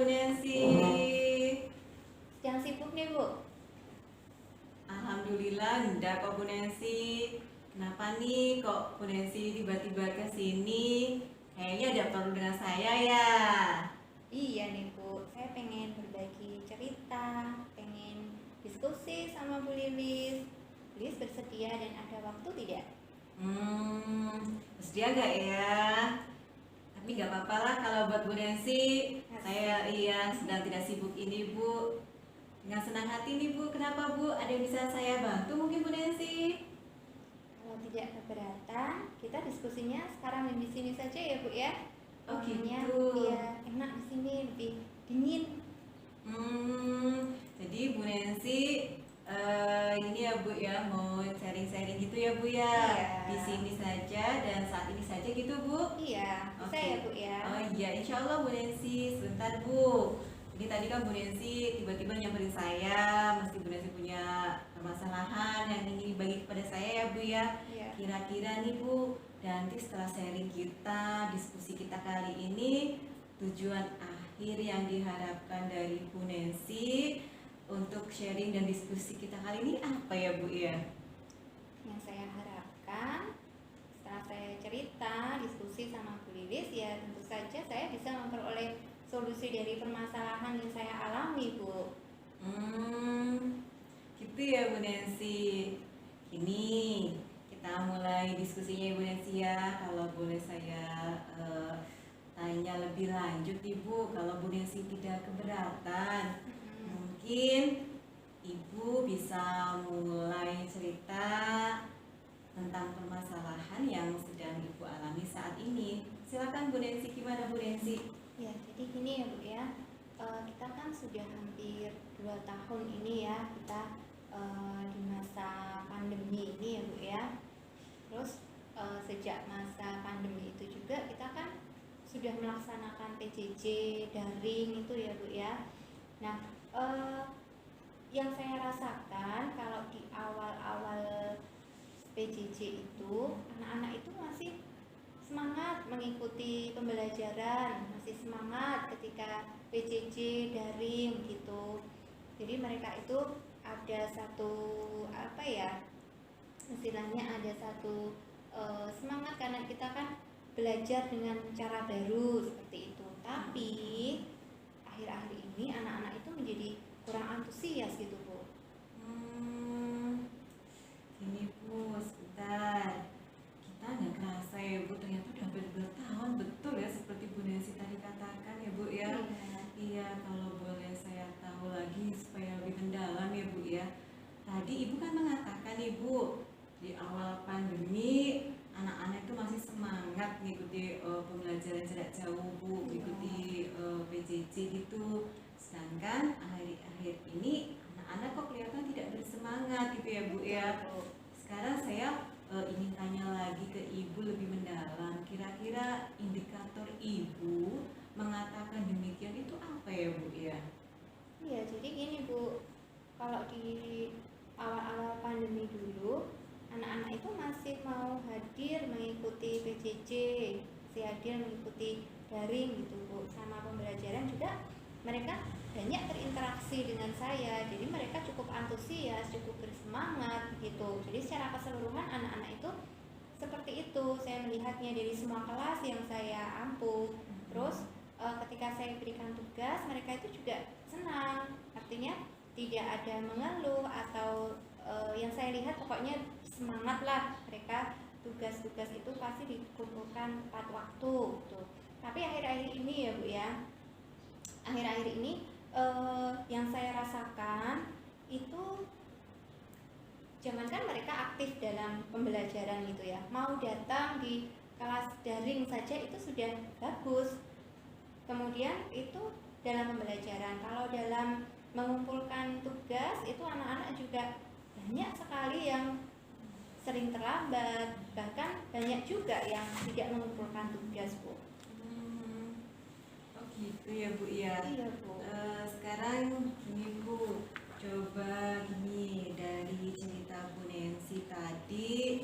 Nancy? Sedang sibuk nih Bu? Alhamdulillah enggak kok Bu Nancy. Kenapa nih kok Bu Nancy tiba-tiba ke sini? Kayaknya ada perlu dengan saya ya. Iya nih Bu, saya pengen berbagi cerita, pengen diskusi sama Bu Lilis. Lilis bersedia dan ada waktu tidak? Bersedia nggak ya? Tapi nggak apa-apa lah kalau buat Bu Nancy. Saya sedang tidak sibuk ini Bu. Dengan senang hati nih Bu. Kenapa Bu? Ada yang bisa saya bantu mungkin Bu Nancy? Kalau tidak keberatan, kita diskusinya sekarang di sini saja ya Bu ya. Oh Ruangannya gitu. biar enak di sini, lebih dingin. Jadi Bu Nancy ini ya Bu ya mau sharing-sharing gitu ya Bu ya. Iya. Di sini saja dan saat ini saja gitu Bu. Iya, bisa Oke. ya Bu ya. Oh iya, insya Allah Bu Nancy. Sebentar Bu. Ini tadi kan Bu Nancy tiba-tiba nyamperin saya, mesti Bu Nancy punya permasalahan yang ingin dibagi kepada saya ya Bu ya. Iya. Kira-kira nih Bu, nanti setelah sharing kita, diskusi kita kali ini, tujuan akhir yang diharapkan dari Bu Nancy untuk sharing dan diskusi kita kali ini apa ya Bu ya? Yang saya harapkan setelah saya cerita, diskusi sama Bu Lilis, ya tentu saja saya bisa memperoleh solusi dari permasalahan yang saya alami, Bu. Gitu ya Bu Nancy. Ini kita mulai diskusinya Ibu Nancy ya. Kalau boleh saya tanya lebih lanjut Ibu, kalau Bu Nancy tidak keberatan, mungkin Ibu bisa mulai cerita tentang permasalahan yang sedang Ibu alami saat ini. Silakan Bu Nancy, gimana Bu Nancy? Ya, jadi gini ya Bu ya, kita kan sudah hampir 2 tahun ini ya, kita di masa pandemi ini ya Bu ya. Terus sejak masa pandemi itu juga kita kan sudah melaksanakan PJJ daring itu ya Bu ya. Nah, yang saya rasakan kalau di awal-awal PJJ itu, anak-anak itu masih semangat mengikuti pembelajaran, masih semangat ketika PJJ daring gitu. Jadi mereka itu ada satu istilahnya ada satu semangat karena kita kan belajar dengan cara baru seperti itu. Tapi akhir-akhir ini anak-anak itu menjadi kurang antusias gitu Bu. Ini Bu, sebentar. Kita nggak kerasa ya Bu, ternyata udah hampir 2 tahun, betul ya seperti Bu Nancy tadi katakan ya Bu ya. Iya, kalau boleh saya tahu lagi supaya lebih mendalam ya Bu ya. Tadi Ibu kan mengatakan Ibu di awal pandemi anak-anak itu masih semangat mengikuti pembelajaran jarak jauh Bu, mengikuti PJJ gitu. Sedangkan akhir-akhir ini anak-anak kok kelihatan tidak bersemangat gitu ya Bu ya. Sekarang saya ingin tanya lagi ke Ibu lebih mendalam, kira-kira indikator Ibu mengatakan demikian itu apa ya Bu ya? Iya, jadi gini Bu, kalau di awal-awal pandemi dulu anak-anak itu masih mau hadir mengikuti PJJ, masih hadir mengikuti daring gitu Bu, sama pembelajaran juga mereka banyak berinteraksi dengan saya, jadi mereka cukup antusias, cukup bersemangat gitu. Jadi secara keseluruhan anak-anak itu seperti itu, saya melihatnya dari semua kelas yang saya ampuh. Terus ketika saya berikan tugas, mereka itu juga senang, artinya tidak ada mengeluh atau yang saya lihat pokoknya semangat lah mereka. Tugas-tugas itu pasti dikumpulkan tepat waktu gitu. Tapi akhir-akhir ini ya Bu ya, akhir-akhir ini yang saya rasakan itu jangankan mereka aktif dalam pembelajaran gitu ya, mau datang di kelas daring saja itu sudah bagus. Kemudian itu dalam pembelajaran, kalau dalam mengumpulkan tugas itu anak-anak juga banyak sekali yang sering terlambat, bahkan banyak juga yang tidak mengumpulkan tugas Bu. Gitu ya Bu ya. Iya Bu. Sekarang gini Bu, coba gini dari cerita Bu Nancy tadi,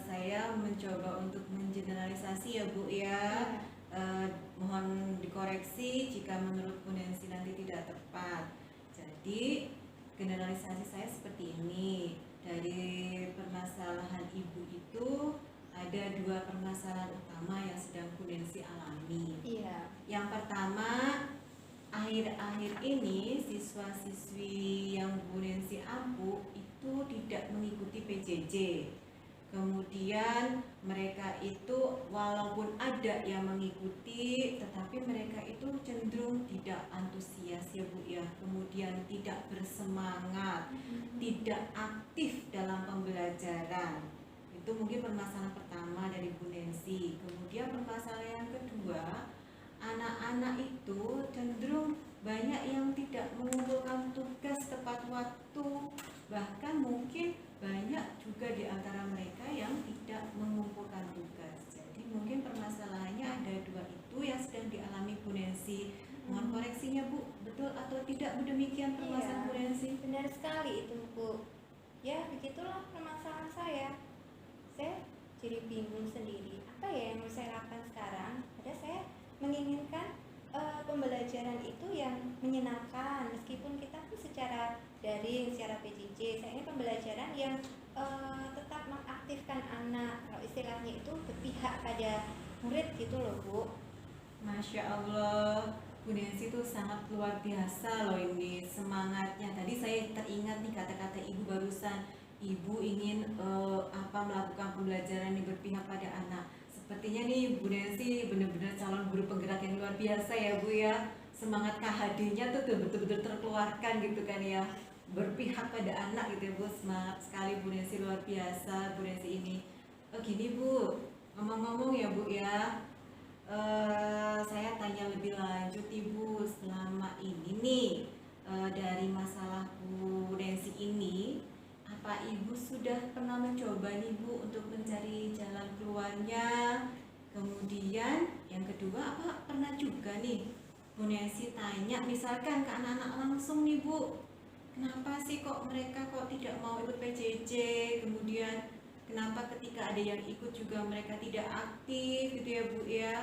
saya mencoba untuk mengeneralisasi ya Bu ya. Mohon dikoreksi koreksi jika menurut Bu Nancy nanti tidak tepat. Jadi generalisasi saya seperti ini. Dari permasalahan ibu itu ada dua permasalahan utama yang sedang Bu Nancy alami. Iya. Yang pertama, akhir-akhir ini siswa-siswi yang Bu Nancy ampuh itu tidak mengikuti PJJ. Kemudian mereka itu walaupun ada yang mengikuti, tetapi mereka itu cenderung tidak antusias ya Bu ya. Kemudian tidak bersemangat, tidak aktif dalam pembelajaran. Itu mungkin permasalahan pertama dari Bu Nancy. Kemudian permasalahan yang kedua, anak-anak itu cenderung banyak yang tidak mengumpulkan tugas tepat waktu, bahkan mungkin banyak juga di antara mereka yang tidak mengumpulkan tugas. Jadi mungkin permasalahannya ada dua itu yang sedang dialami Bu Nancy. Mohon koreksinya Bu, betul atau tidak demikian permasalahan Bu Nancy? Benar sekali itu Bu. Ya begitulah permasalahan saya. Saya jadi bingung sendiri. Apa ya yang harus saya lakukan sekarang? Padahal saya menginginkan pembelajaran itu yang menyenangkan, meskipun kita pun secara daring, secara PJJ. Saya ini pembelajaran yang tetap mengaktifkan anak, kalau istilahnya itu berpihak pada murid gitu loh Bu. Masya Allah, Bu Nancy itu sangat luar biasa loh ini semangatnya. Tadi saya teringat nih kata-kata Ibu barusan. Ibu ingin melakukan pembelajaran yang berpihak pada anak. Sepertinya nih Bu Nancy benar-benar calon guru penggerak yang luar biasa ya Bu ya. Semangat KHD-nya tuh betul-betul terkeluarkan gitu kan ya. Berpihak pada anak gitu ya Bu. Semangat sekali Bu Nancy, luar biasa Bu Nancy ini. Gini Bu, ngomong-ngomong ya Bu ya. Saya tanya lebih lanjut Ibu, selama ini nih dari masalah Bu Nancy ini, apa Ibu sudah pernah mencoba nih Bu untuk mencari jalan keluarnya? Kemudian yang kedua, apa pernah juga nih Bu Nancy tanya misalkan ke anak-anak langsung nih Bu, kenapa sih kok mereka kok tidak mau ikut PJJ? Kemudian kenapa ketika ada yang ikut juga mereka tidak aktif gitu ya Bu ya?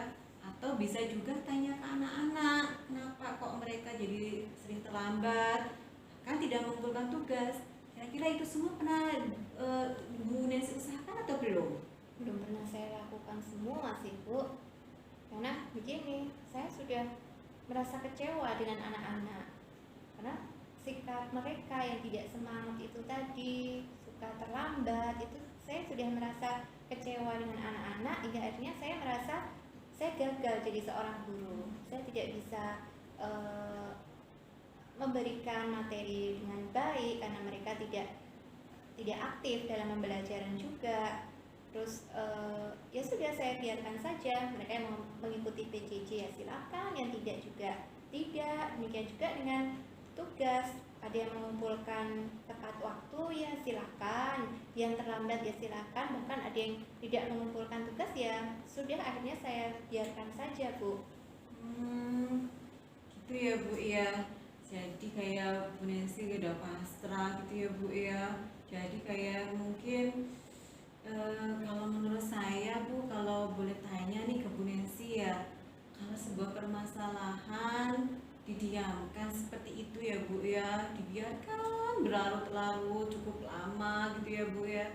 Atau bisa juga tanya ke anak-anak, kenapa kok mereka jadi sering terlambat, kan tidak mengumpulkan tugas. Kira-kira itu semua pernah Bu Nancy usahakan atau belum? Belum pernah saya lakukan semua sih Bu. Karena begini, saya sudah merasa kecewa dengan anak-anak. Karena sikap mereka yang tidak semangat itu tadi, suka terlambat, itu saya sudah merasa kecewa dengan anak-anak, hingga akhirnya saya merasa saya gagal jadi seorang guru. Saya tidak bisa memberikan materi dengan baik karena mereka tidak aktif dalam pembelajaran juga. Terus ya sudah, saya biarkan saja mereka yang mau mengikuti PJJ ya silakan, yang tidak juga tidak. Demikian juga dengan tugas, ada yang mengumpulkan tepat waktu ya silakan, yang terlambat ya silakan, bahkan ada yang tidak mengumpulkan tugas ya sudah, akhirnya saya biarkan saja Bu. Gitu ya Bu ya. Jadi kayak Bu Nancy udah pasrah gitu ya Bu ya. Jadi kayak mungkin kalau menurut saya Bu, kalau boleh tanya nih ke Bu Nancy ya, kalau sebuah permasalahan didiamkan seperti itu ya Bu ya, dibiarkan berlarut-larut cukup lama gitu ya Bu ya,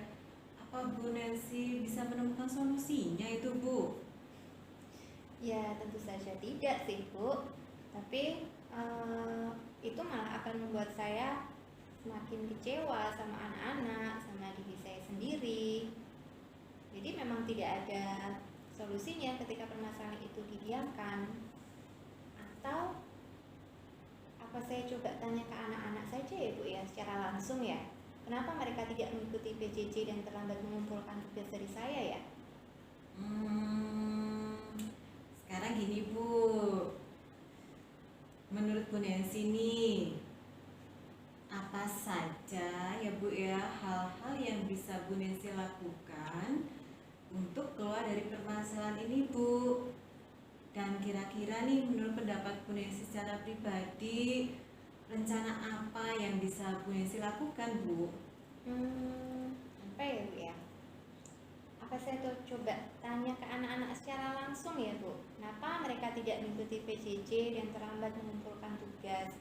apa Bu Nancy bisa menemukan solusinya itu Bu? Ya tentu saja tidak sih Bu, tapi itu malah akan membuat saya semakin kecewa sama anak-anak, sama diri saya sendiri. Jadi memang tidak ada solusinya ketika permasalahan itu didiamkan. Atau apa saya coba tanya ke anak-anak saja ya Bu ya, secara langsung ya, kenapa mereka tidak mengikuti PJJ dan terlambat mengumpulkan tugas dari saya ya? Sekarang gini Bu, menurut Bu Nancy nih, apa saja ya Bu ya hal-hal yang bisa Bu Nancy lakukan untuk keluar dari permasalahan ini Bu? Dan kira-kira nih menurut pendapat Bu Nancy secara pribadi, rencana apa yang bisa Bu Nancy lakukan Bu? Apa ya Bu ya? apa saya tuh coba tanya ke anak-anak secara langsung ya Bu, kenapa mereka tidak mengikuti PJJ dan terlambat mengumpulkan tugas.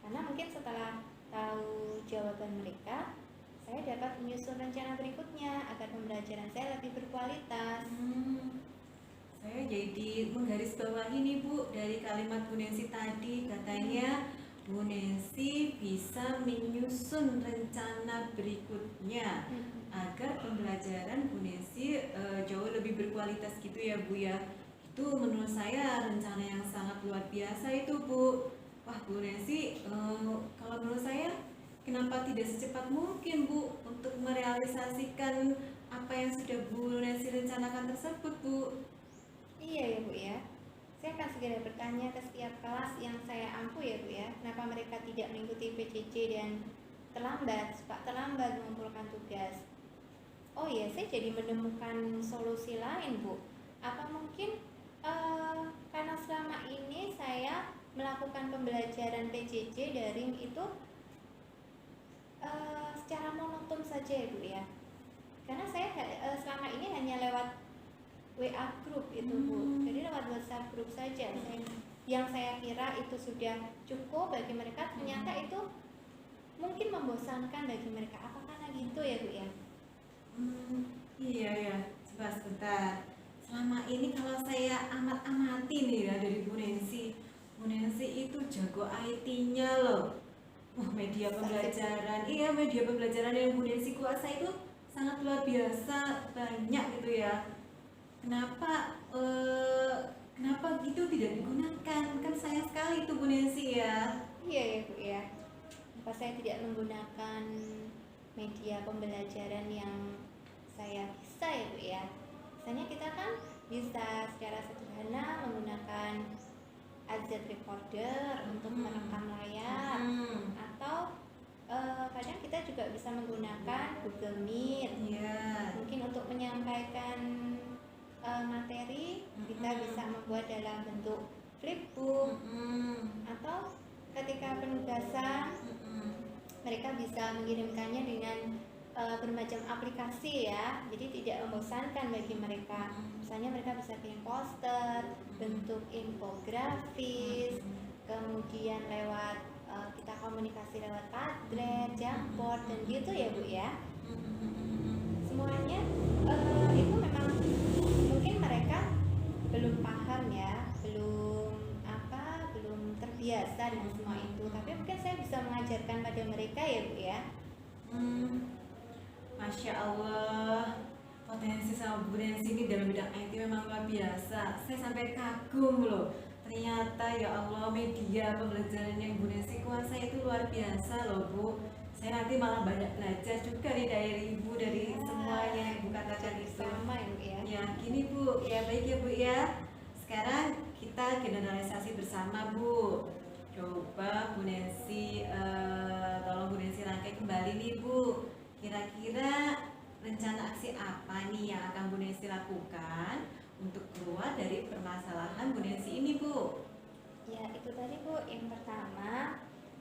Karena mungkin setelah tahu jawaban mereka, saya dapat menyusun rencana berikutnya agar pembelajaran saya lebih berkualitas. Saya jadi menggarisbawahi nih Bu, dari kalimat Bu Nensi tadi, katanya Bu Nensi bisa menyusun rencana berikutnya agar pembelajaran Bu Nensi jauh lebih berkualitas gitu ya Bu ya. Itu menurut saya rencana yang sangat luar biasa itu Bu. Wah Bu Nensi, kalau menurut saya kenapa tidak secepat mungkin Bu untuk merealisasikan apa yang sudah Bu Nensi rencanakan tersebut Bu? Iya ya Bu ya, saya akan segera bertanya ke setiap kelas yang saya ampu ya Bu ya, kenapa mereka tidak mengikuti PJJ dan terlambat mengumpulkan tugas. Oh iya, saya jadi menemukan solusi lain Bu. Apa mungkin karena selama ini saya melakukan pembelajaran PJJ daring itu secara monoton saja ya Bu ya. Karena saya selama ini hanya lewat WA group itu Bu. Jadi lewat WhatsApp group saja. Yang saya kira itu sudah cukup bagi mereka, ternyata itu mungkin membosankan bagi mereka. Apakah gitu ya Bu ya? Iya ya, coba sebentar. Selama ini kalau saya amati nih ya dari Bu Nensi itu jago IT-nya loh. Media pembelajaran, iya media pembelajaran yang Bu Nensi kuasai itu sangat luar biasa banyak gitu ya. Kenapa gitu tidak digunakan? Kan sayang sekali itu Bu Nensi ya. Iya ya Bu ya. Apa saya tidak menggunakan media pembelajaran yang saya bisa ya Bu ya. Misalnya kita kan bisa secara sederhana menggunakan AZ recorder untuk merekam layar, atau kadang kita juga bisa menggunakan Google Meet. Mungkin untuk menyampaikan materi kita bisa membuat dalam bentuk flipbook, atau ketika penugasan mereka bisa mengirimkannya dengan bermacam aplikasi ya, jadi tidak membosankan bagi mereka. Misalnya mereka bisa kirim poster, bentuk infografis, kemudian lewat kita komunikasi lewat Padlet, Jamboard, dan gitu ya Bu ya. Semuanya itu memang mungkin mereka belum paham ya, belum terbiasa dengan semua itu. Tapi mungkin saya bisa mengajarkan pada mereka ya Bu ya. Masya Allah, potensi sama Bu Nensi ini dalam bidang IT memang luar biasa. Saya sampai kagum loh. Ternyata ya Allah, media pembelajaran yang Bu Nensi kuasai itu luar biasa loh Bu. Saya nanti malah banyak belajar juga nih dari Ibu, dari semuanya yang Ibu katakan itu. Sama ya Bu ya. Ya gini Bu, ya baik ya Bu ya. Sekarang kita generalisasi bersama Bu. Coba Bu Nensi, tolong Bu Nensi rangkai kembali nih Bu. Kira-kira rencana aksi apa nih yang akan Bu Nensi lakukan untuk keluar dari permasalahan Bu Nensi ini Bu? Ya itu tadi Bu, yang pertama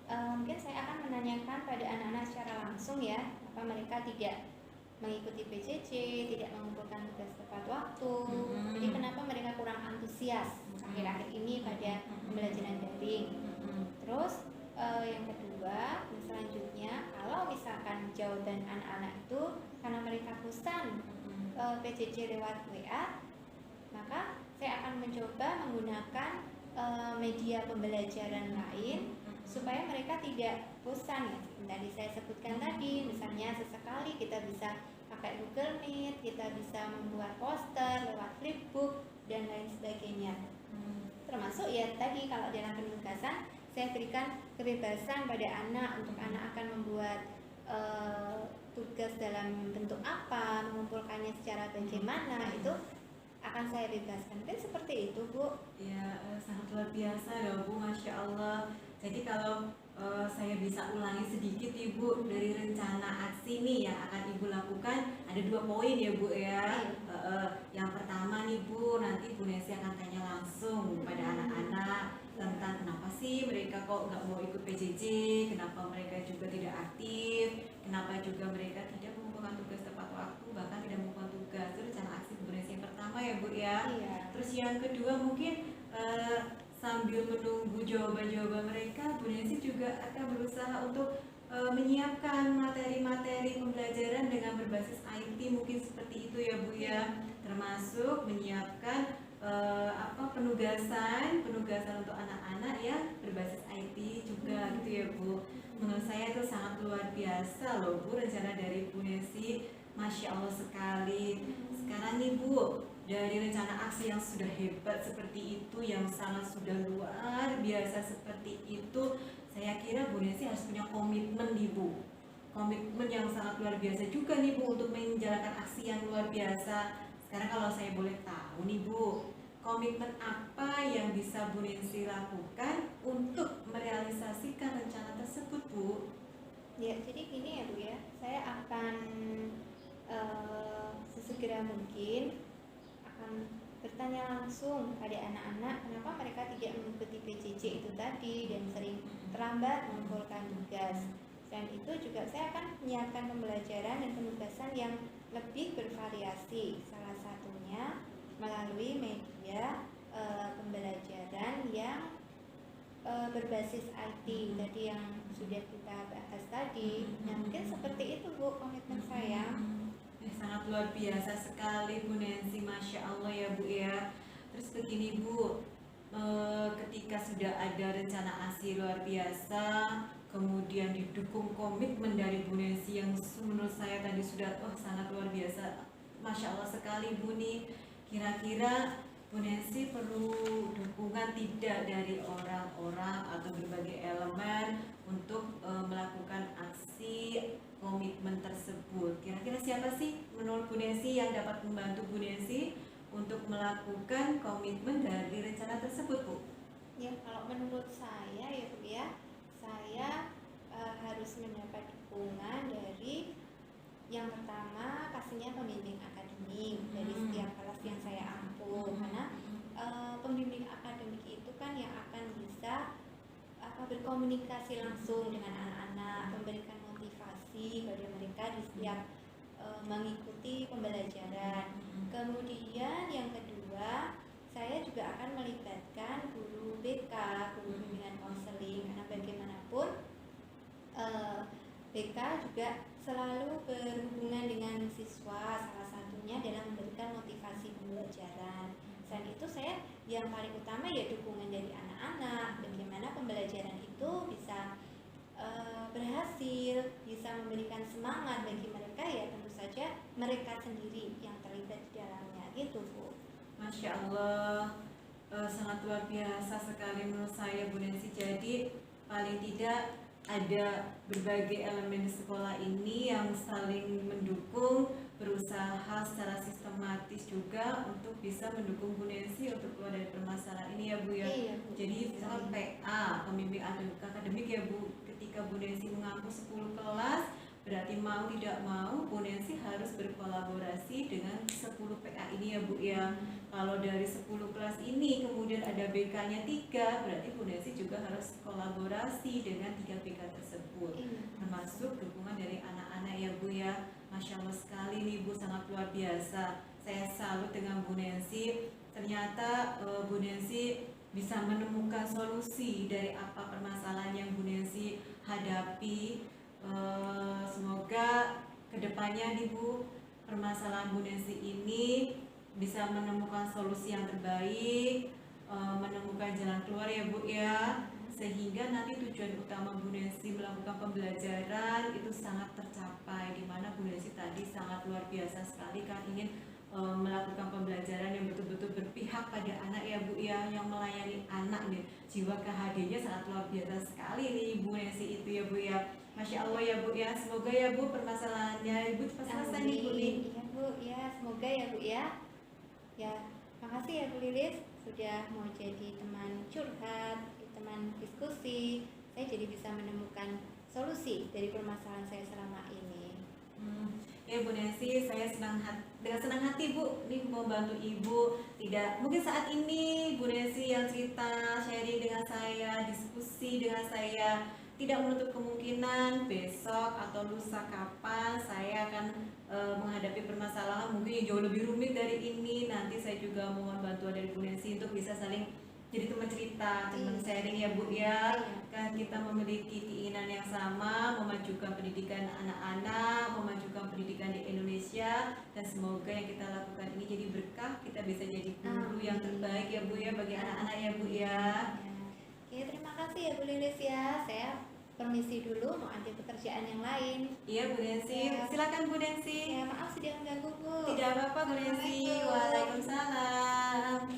mungkin saya akan menanyakan pada anak-anak secara langsung ya, apa mereka tidak mengikuti PJJ, tidak mengumpulkan tugas tepat waktu, jadi kenapa mereka kurang antusias akhir-akhir ini pada pembelajaran daring. Terus yang kedua, selanjutnya kalau misalkan jawaban anak-anak itu karena mereka bosan PJJ lewat WA, maka saya akan mencoba menggunakan media pembelajaran lain supaya mereka tidak bosan ya. Tadi saya sebutkan tadi, misalnya sesekali kita bisa pakai Google Meet, kita bisa membuat poster lewat flipbook dan lain sebagainya. Termasuk ya tadi kalau dalam penugasan saya berikan kebebasan pada anak untuk anak akan membuat tugas dalam bentuk apa, mengumpulkannya secara bagaimana, itu akan saya bebaskan. Mungkin seperti itu Bu. Ya sangat luar biasa ya Bu, Masya Allah. Jadi kalau saya bisa ulangi sedikit Ibu dari rencana aksi nih yang akan Ibu lakukan, ada 2 poin ya Bu ya. Yang pertama nih Bu, nanti Bu Nensi akan tanya langsung pada anak-anak tentang kenapa sih mereka kok nggak mau ikut PJJ, kenapa mereka juga tidak aktif, kenapa juga mereka tidak mengumpulkan tugas tepat waktu, bahkan tidak mengumpulkan ya. Iya. Terus yang kedua mungkin sambil menunggu jawaban-jawaban mereka, Bu Nancy juga akan berusaha untuk menyiapkan materi-materi pembelajaran dengan berbasis IT, mungkin seperti itu ya Bu ya. Termasuk menyiapkan penugasan untuk anak-anak yang berbasis IT juga gitu ya Bu. Menurut saya itu sangat luar biasa loh Bu, rencana dari Bu Nancy. Masya Allah sekali. Sekarang nih Bu, dari rencana aksi yang sudah hebat seperti itu, yang sangat sudah luar biasa seperti itu, saya kira Bu Nancy harus punya komitmen nih Bu. Komitmen yang sangat luar biasa juga nih Bu untuk menjalankan aksi yang luar biasa. Sekarang kalau saya boleh tahu nih Bu, komitmen apa yang bisa Bu Nancy lakukan untuk merealisasikan rencana tersebut Bu? Ya, jadi gini ya Bu ya, saya akan sesegera mungkin akan bertanya langsung pada anak-anak kenapa mereka tidak mengikuti PJJ itu tadi dan sering terlambat mengumpulkan tugas. Dan itu juga saya akan menyiapkan pembelajaran dan penugasan yang lebih bervariasi. Salah satunya melalui media pembelajaran yang berbasis IT tadi yang sudah kita bahas tadi. Nah, mungkin seperti itu Bu komitmen saya. Sangat luar biasa sekali Bu Nancy, Masya Allah ya Bu ya. Terus begini Bu, ketika sudah ada rencana aksi luar biasa, kemudian didukung komitmen dari Bu Nancy yang menurut saya tadi sudah sangat luar biasa, Masya Allah sekali Bu nih. Kira-kira Bu Nancy perlu dukungan tidak dari orang-orang atau berbagai elemen untuk melakukan aksi komitmen tersebut. Kira-kira siapa sih menurut Bu Nancy yang dapat membantu Bu Nancy untuk melakukan komitmen dari rencana tersebut Bu? Ya, kalau menurut saya ya Bu ya, saya harus mendapat dukungan dari yang pertama pastinya pembimbing akademik dari setiap kelas yang saya ampuh, karena pembimbing akademik itu kan yang akan bisa berkomunikasi langsung dengan anak-anak, memberikan motivasi pada mereka di setiap mengikuti pembelajaran. Kemudian yang kedua, saya juga akan melibatkan guru BK, guru bimbingan konseling, karena bagaimanapun BK juga selalu berhubungan dengan siswa, salah satunya dalam memberikan motivasi pembelajaran. Selain itu saya yang paling utama ya dukungan dari anak-anak, bagaimana pembelajaran itu bisa berhasil, bisa memberikan semangat bagi mereka, ya tentu saja mereka sendiri yang terlibat di dalamnya gitu Bu. Masya Allah, sangat luar biasa sekali menurut saya Bu Nancy. Jadi paling tidak ada berbagai elemen di sekolah ini yang saling mendukung, berusaha secara sistematis juga untuk bisa mendukung Bu Nancy untuk keluar dari permasalahan ini ya Bu ya. Iya, Bu. Jadi misalkan PA, pembimbing akademik ya Bu, ketika Bu Nancy mengampu 10 kelas, berarti mau tidak mau Bu Nancy harus berkolaborasi dengan 10 PA ini ya Bu ya. Kalau dari 10 kelas ini kemudian ada BK-nya 3, berarti Bu Nancy juga harus kolaborasi dengan 3 BK tersebut, termasuk dukungan dari anak-anak ya Bu ya. Masya Allah sekali nih Bu, sangat luar biasa. Saya salut dengan Bu Nancy. Ternyata Bu Nancy bisa menemukan solusi dari apa permasalahan yang Bu Nancy hadapi. Semoga kedepannya nih Bu, permasalahan Bu Nancy ini bisa menemukan solusi yang terbaik, menemukan jalan keluar ya Bu ya, sehingga nanti tujuan utama Bu Nancy melakukan pembelajaran itu sangat tercapai, di mana Bu Nancy tadi sangat luar biasa sekali kan ingin melakukan pembelajaran yang betul-betul berpihak pada anak ya Bu ya, yang melayani anak nih. Jiwa KHD-nya sangat luar biasa sekali nih Bu Nancy itu ya Bu ya. Masya Allah ya Bu ya, semoga ya Bu permasalahannya Ibu cepat selesai nih Bu nih. Iya Bu, ya semoga ya Bu ya. Ya, makasih ya Bu Lilis sudah mau jadi teman curhat, teman diskusi. Saya jadi bisa menemukan solusi dari permasalahan saya selama ini. Ya Bu Nancy, saya dengan senang hati Bu nih mau bantu Ibu. Tidak mungkin saat ini Bu Nancy yang cerita, sharing dengan saya, diskusi dengan saya, tidak menutup kemungkinan besok atau lusa kapan saya akan menghadapi permasalahan mungkin yang jauh lebih rumit dari ini. Nanti saya juga mohon bantuan dari Bu Nancy untuk bisa saling jadi teman cerita, teman sharing ya Bu ya. Kan kita memiliki keinginan yang sama, memajukan pendidikan anak-anak, memajukan pendidikan di Indonesia, dan semoga yang kita lakukan ini jadi berkah, kita bisa jadi guru yang terbaik ya Bu ya bagi anak-anak ya Bu ya. Oke, terima kasih ya Bu Lilis ya. Saya permisi dulu, mau ada pekerjaan yang lain. Iya Bu Nancy, silakan Bu Nancy. Ya maaf sudah mengganggu Bu. Tidak apa-apa Bu Nancy. Waalaikumsalam.